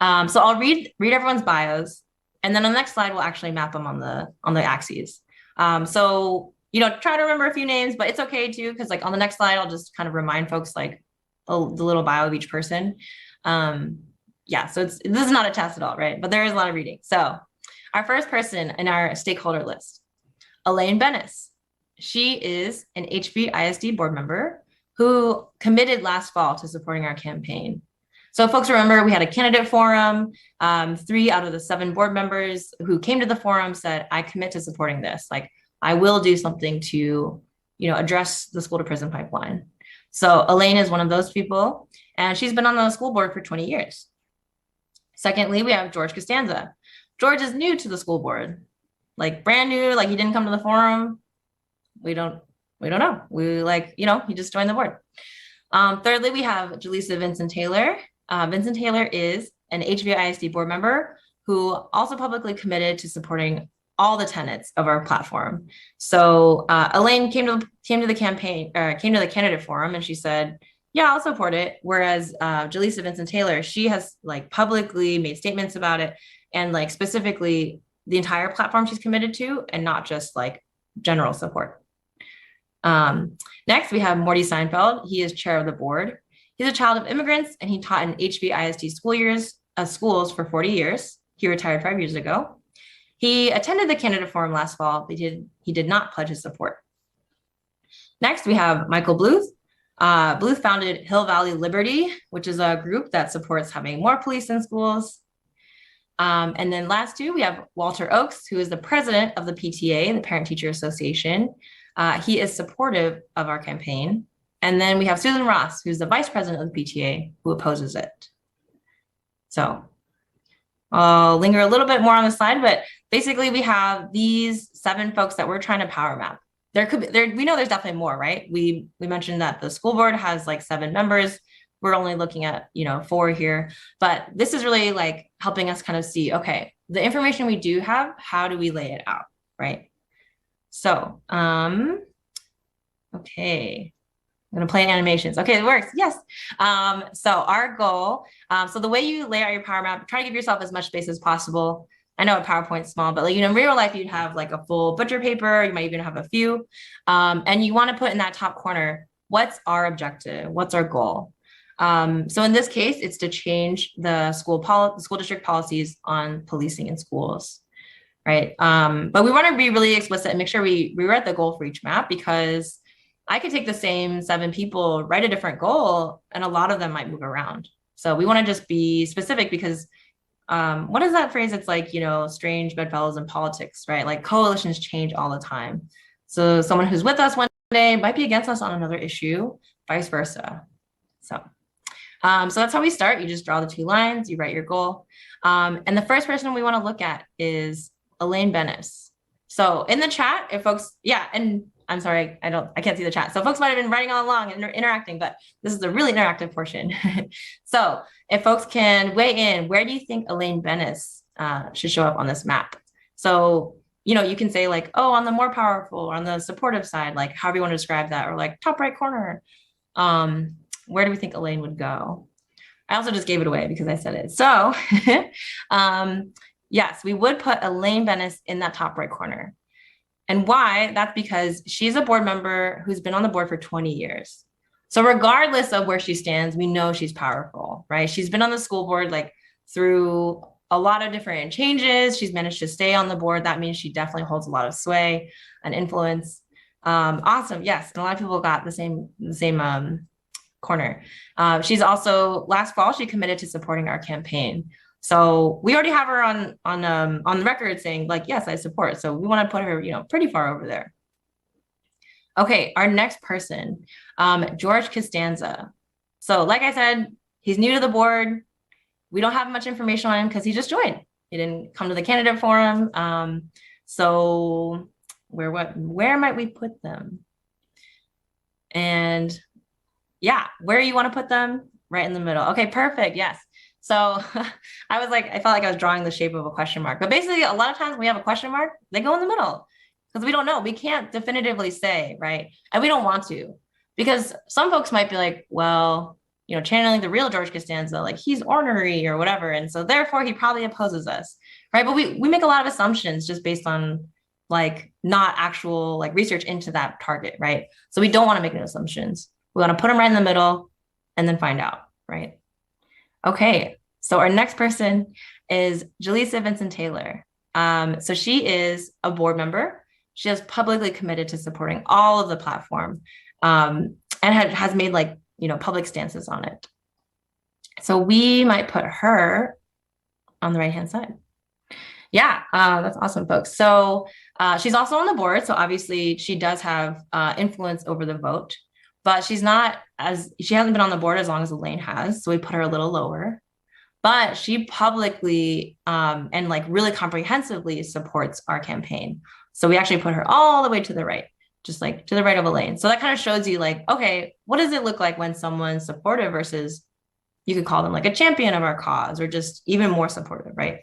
So I'll read everyone's bios, and then on the next slide, we'll actually map them on the axes. So, you know, try to remember a few names, but it's okay too, because like on the next slide, I'll just kind of remind folks like the little bio of each person. Yeah, so this is not a test at all, right? But there is a lot of reading. So our first person in our stakeholder list, Elaine Bennis. She is an HVISD board member who committed last fall to supporting our campaign. So folks remember we had a candidate forum. 3 out of the 7 board members who came to the forum said, I commit to supporting this. Like I will do something to, you know, address the school to prison pipeline. So Elaine is one of those people, and she's been on the school board for 20 years. Secondly, we have George Costanza. George is new to the school board, like brand new, like he didn't come to the forum. We don't know. We like, you know, he just joined the board. Thirdly, we have Jalisa Vincent Taylor. Vincent Taylor is an HVISD board member who also publicly committed to supporting all the tenets of our platform. So Elaine came to the campaign, came to the candidate forum, and she said, yeah, I'll support it. Whereas Jalisa Vincent Taylor, she has like publicly made statements about it, and like specifically the entire platform she's committed to, and not just like general support. Next, we have Morty Seinfeld. He is chair of the board. He's a child of immigrants, and he taught in HVISD schools for 40 years. He retired 5 years ago. He attended the candidate forum last fall, but he did not pledge his support. Next, we have Michael Bluth. Bluth founded Hill Valley Liberty, which is a group that supports having more police in schools. And then last 2, we have Walter Oakes, who is the president of the PTA, the Parent Teacher Association. He is supportive of our campaign. And then we have Susan Ross, who's the vice president of the PTA, who opposes it. So I'll linger a little bit more on the slide, but basically we have these 7 folks that we're trying to power map. We know there's definitely more, right? We mentioned that the school board has like 7 members. We're only looking at, you know, 4 here, but this is really like helping us kind of see, okay, the information we do have, how do we lay it out, right? So, okay. I'm gonna play animations. Okay, it works, yes. So our goal, so the way you lay out your power map, try to give yourself as much space as possible. I know a PowerPoint's small, but like, you know, in real life, you'd have like a full butcher paper, you might even have a few, and you wanna put in that top corner, what's our objective? What's our goal? So in this case, it's to change the school district policies on policing in schools, right? But we wanna be really explicit and make sure we rewrite the goal for each map, because I could take the same 7 people, write a different goal, and a lot of them might move around. So we want to just be specific, because what is that phrase? It's like, you know, strange bedfellows in politics, right? Like coalitions change all the time. So someone who's with us one day might be against us on another issue, vice versa. So that's how we start. You just draw the 2 lines, you write your goal. And the first person we want to look at is Elaine Bennis. So in the chat, if folks, yeah, and I'm sorry, I can't see the chat. So folks might have been writing all along and interacting, but this is a really interactive portion. So if folks can weigh in, where do you think Elaine Bennis should show up on this map? So, you know, you can say like, oh, on the more powerful, or on the supportive side, like however you want to describe that, or like top right corner. Where do we think Elaine would go? I also just gave it away because I said it. So yes, we would put Elaine Bennis in that top right corner. And why? That's because she's a board member who's been on the board for 20 years. So regardless of where she stands, we know she's powerful, right? She's been on the school board like through a lot of different changes. She's managed to stay on the board. That means she definitely holds a lot of sway and influence. Awesome, yes. And a lot of people got the same corner. She's also, last fall, she committed to supporting our campaign. So we already have her on the record saying like, yes, I support. So we want to put her, you know, pretty far over there. Okay, our next person, George Costanza. So like I said, he's new to the board. We don't have much information on him because he just joined. He didn't come to the candidate forum. So where might we put them? And yeah, where you want to put them? Right in the middle. Okay, perfect. Yes. So I felt like I was drawing the shape of a question mark. But basically, a lot of times when we have a question mark, they go in the middle because we don't know. We can't definitively say, right? And we don't want to, because some folks might be like, well, channeling the real George Costanza, like he's ornery or whatever. And so therefore he probably opposes us, right? But we make a lot of assumptions just based on like not actual like research into that target, right? So we don't want to make any assumptions. We want to put them right in the middle and then find out, right? Okay, so our next person is Jalisa Vincent Taylor. So she is a board member. She has publicly committed to supporting all of the platform, and has made like public stances on it. So we might put her on the right-hand side. Yeah, that's awesome, folks. So she's also on the board. So obviously she does have influence over the vote, but she hasn't been on the board as long as Elaine has. So we put her a little lower, but she publicly and like really comprehensively supports our campaign. So we actually put her all the way to the right, just like to the right of Elaine. So that kind of shows you like, okay, what does it look like when someone's supportive versus you could call them like a champion of our cause or just even more supportive, right?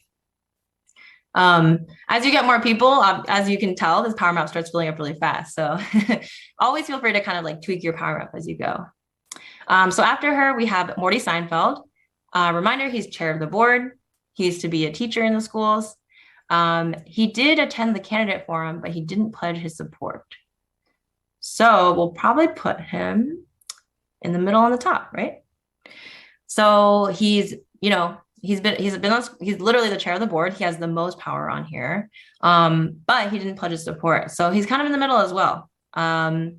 As you get more people, as you can tell, this power map starts filling up really fast. So always feel free to kind of like tweak your power map as you go. So after her, we have Morty Seinfeld. Reminder, he's chair of the board. He used to be a teacher in the schools. He did attend the candidate forum, but he didn't pledge his support. So we'll probably put him in the middle on the top, right? So he's literally the chair of the board. He has the most power on here, but he didn't pledge his support. So he's kind of in the middle as well. I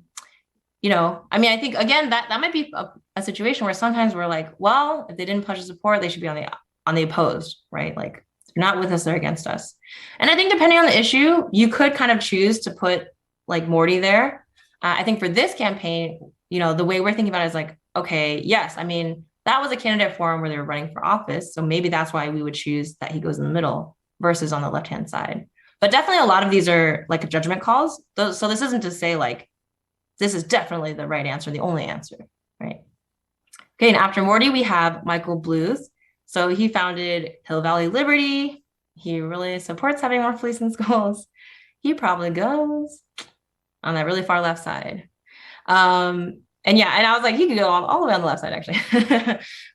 think again, that might be a situation where sometimes we're like, well, if they didn't pledge support, they should be on the opposed, right? Like they're not with us, they're against us. And I think depending on the issue, you could kind of choose to put like Morty there. I think for this campaign, the way we're thinking about it is like, okay, yes, I mean, that was a candidate forum where they were running for office. So maybe that's why we would choose that he goes in the middle versus on the left-hand side. But definitely a lot of these are like judgment calls. So this isn't to say like, this is definitely the right answer, the only answer, right? Okay, and after Morty, we have Michael Bluth. So he founded Hill Valley Liberty. He really supports having more police in schools. He probably goes on that really far left side. And I was like, he could go all the way on the left side, actually.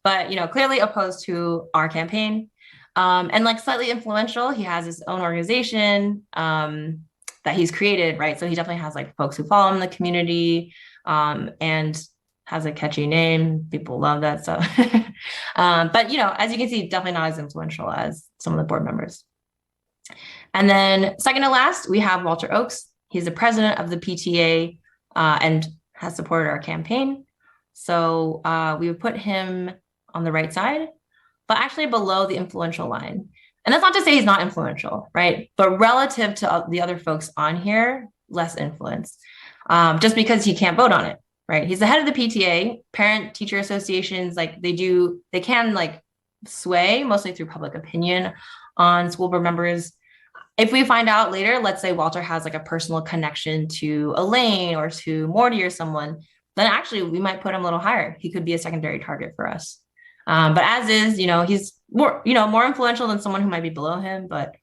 But, clearly opposed to our campaign. And like slightly influential, he has his own organization that he's created, right? So he definitely has like folks who follow him in the community and has a catchy name. People love that stuff. But, as you can see, definitely not as influential as some of the board members. And then second to last, we have Walter Oakes. He's the president of the PTA and has supported our campaign. So we would put him on the right side, but actually below the influential line. And that's not to say he's not influential, right? But relative to the other folks on here, less influence, just because he can't vote on it, right? He's the head of the PTA, parent teacher associations, like they can like sway mostly through public opinion on school board members. If we find out later, let's say Walter has like a personal connection to Elaine or to Morty or someone, then actually we might put him a little higher. He could be a secondary target for us. But as is, he's more influential than someone who might be below him, but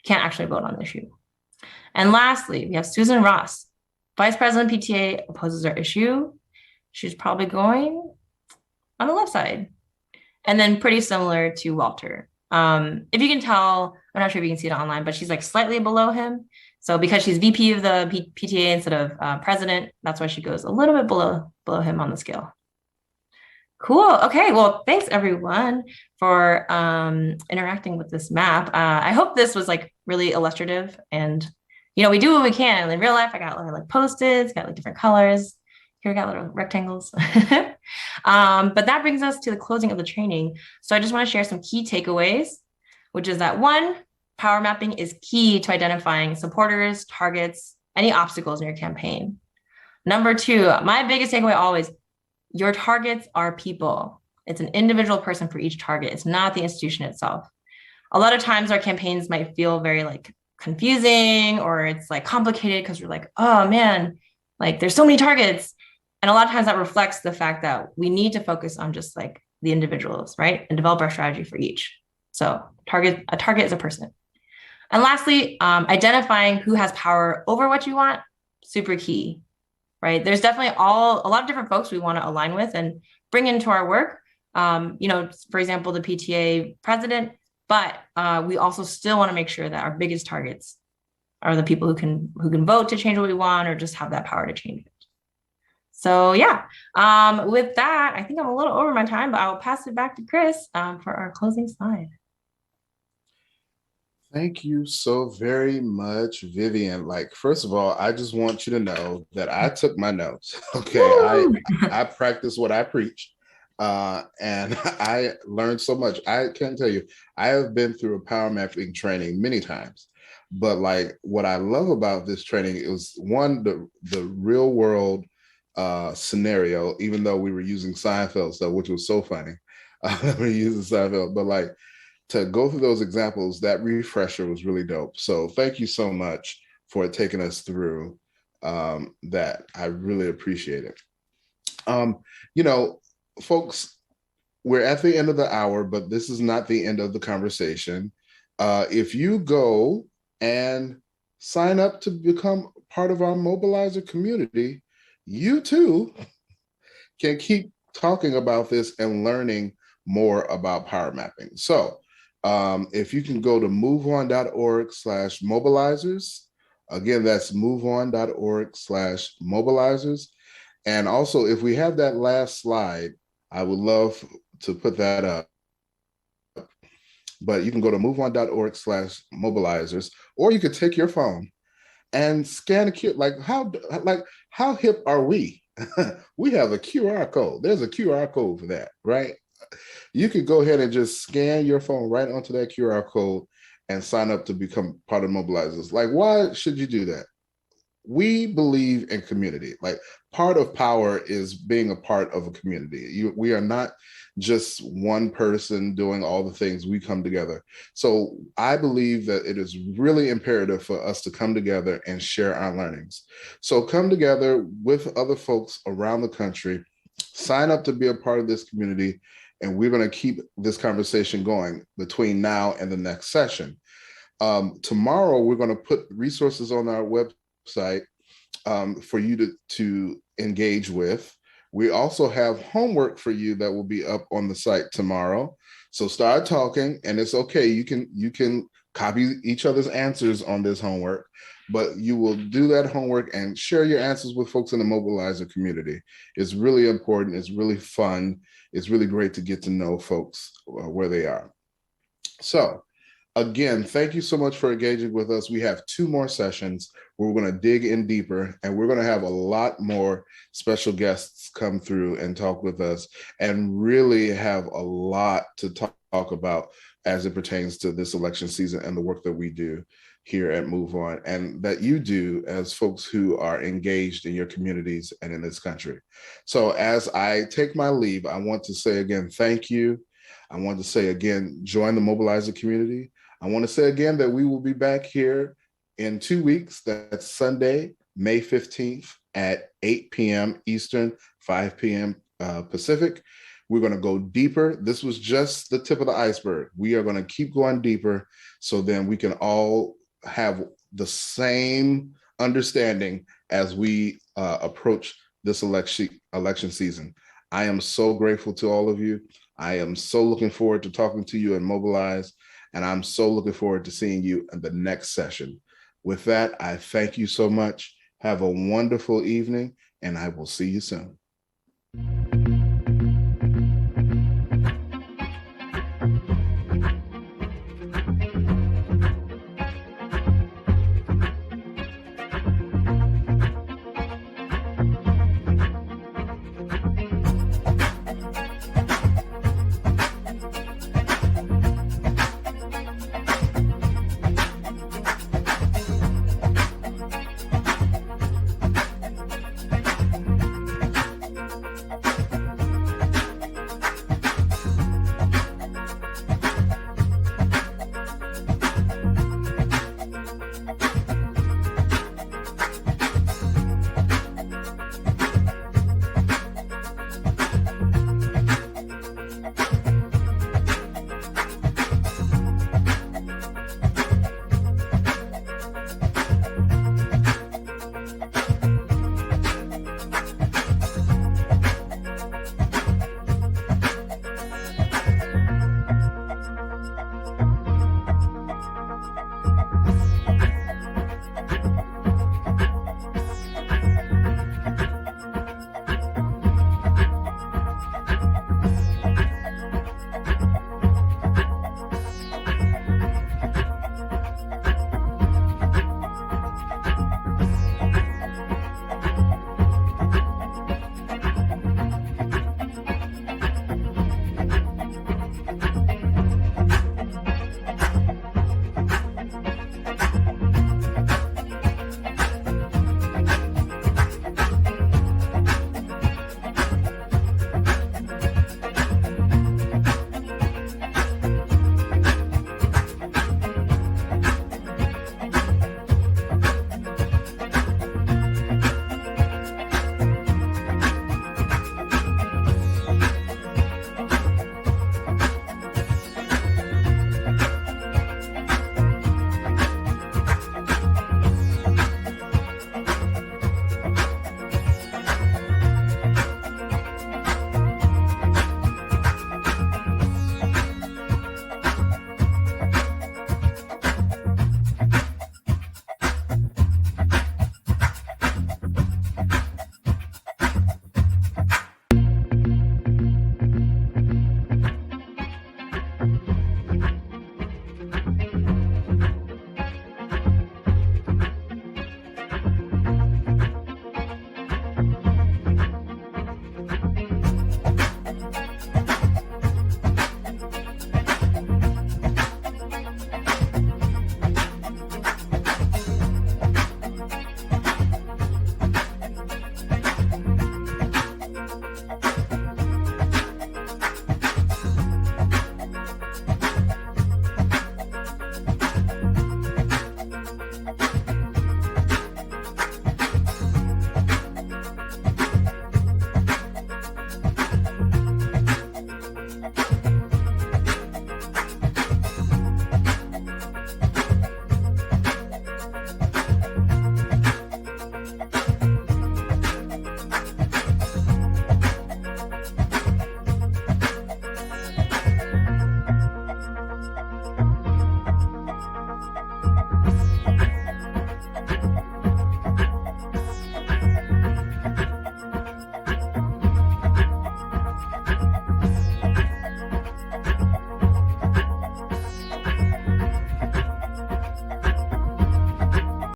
can't actually vote on the issue. And lastly, we have Susan Ross, vice president PTA, opposes our issue. She's probably going on the left side. And then pretty similar to Walter. If you can tell, I'm not sure if you can see it online, but she's like slightly below him. So because she's VP of the PTA instead of president, that's why she goes a little bit below him on the scale. Cool. Okay. Well, thanks everyone for interacting with this map. I hope this was like really illustrative, and we do what we can. In real life, I got like Post-its, got like different colors. Here we got little rectangles. But that brings us to the closing of the training. So I just want to share some key takeaways, which is that 1, power mapping is key to identifying supporters, targets, any obstacles in your campaign. Number 2, my biggest takeaway always, your targets are people. It's an individual person for each target. It's not the institution itself. A lot of times our campaigns might feel very like confusing, or it's like complicated because we're like, oh man, like there's so many targets. And a lot of times that reflects the fact that we need to focus on just like the individuals, right? And develop our strategy for each. So a target is a person. And lastly, identifying who has power over what you want, super key, right? There's definitely a lot of different folks we want to align with and bring into our work. For example, the PTA president, but we also still want to make sure that our biggest targets are the people who can vote to change what we want, or just have that power to change it. So yeah, with that, I think I'm a little over my time, but I'll pass it back to Chris for our closing slide. Thank you so very much, Vivian. Like, first of all, I just want you to know that I took my notes. Okay, I practice what I preach. And I learned so much. I can't tell you, I have been through a power mapping training many times, but like what I love about this training is one, the real world scenario, even though we were using Seinfeld stuff, which was so funny. We're using Seinfeld, but like to go through those examples, that refresher was really dope. So thank you so much for taking us through that. I really appreciate it. Folks, we're at the end of the hour, but this is not the end of the conversation. If you go and sign up to become part of our mobilizer community, you too can keep talking about this and learning more about power mapping. So if you can go to moveon.org/mobilizers, again, that's moveon.org/mobilizers. And also, if we have that last slide, I would love to put that up. But you can go to moveon.org/mobilizers, or you could take your phone and scan a QR. Like how hip are we? We have a QR code. There's a QR code for that, right? You could go ahead and just scan your phone right onto that QR code and sign up to become part of mobilizers. Like, why should you do that? We believe in community. Like, part of power is being a part of a community. We are not just one person doing all the things. We come together. So I believe that it is really imperative for us to come together and share our learnings. So come together with other folks around the country, sign up to be a part of this community, and we're going to keep this conversation going between now and the next session. Tomorrow, we're going to put resources on our website for you to engage with. We also have homework for you that will be up on the site tomorrow. So start talking, and it's okay. You can copy each other's answers on this homework, but you will do that homework and share your answers with folks in the mobilizer community. It's really important. It's really fun. It's really great to get to know folks where they are. So again, thank you so much for engaging with us. We have 2 more sessions where we're going to dig in deeper, and we're going to have a lot more special guests come through and talk with us and really have a lot to talk about as it pertains to this election season and the work that we do here at MoveOn, and that you do as folks who are engaged in your communities and in this country. So as I take my leave, I want to say again, thank you. I want to say again, join the mobilizer community. I want to say again that we will be back here in 2 weeks. That's Sunday, May 15th at 8 p.m. Eastern, 5 p.m. Pacific. We're going to go deeper. This was just the tip of the iceberg. We are going to keep going deeper so then we can all have the same understanding as we approach this election season. I am so grateful to all of you. I am so looking forward to talking to you and Mobilize, and I'm so looking forward to seeing you in the next session. With that, I thank you so much. Have a wonderful evening, and I will see you soon.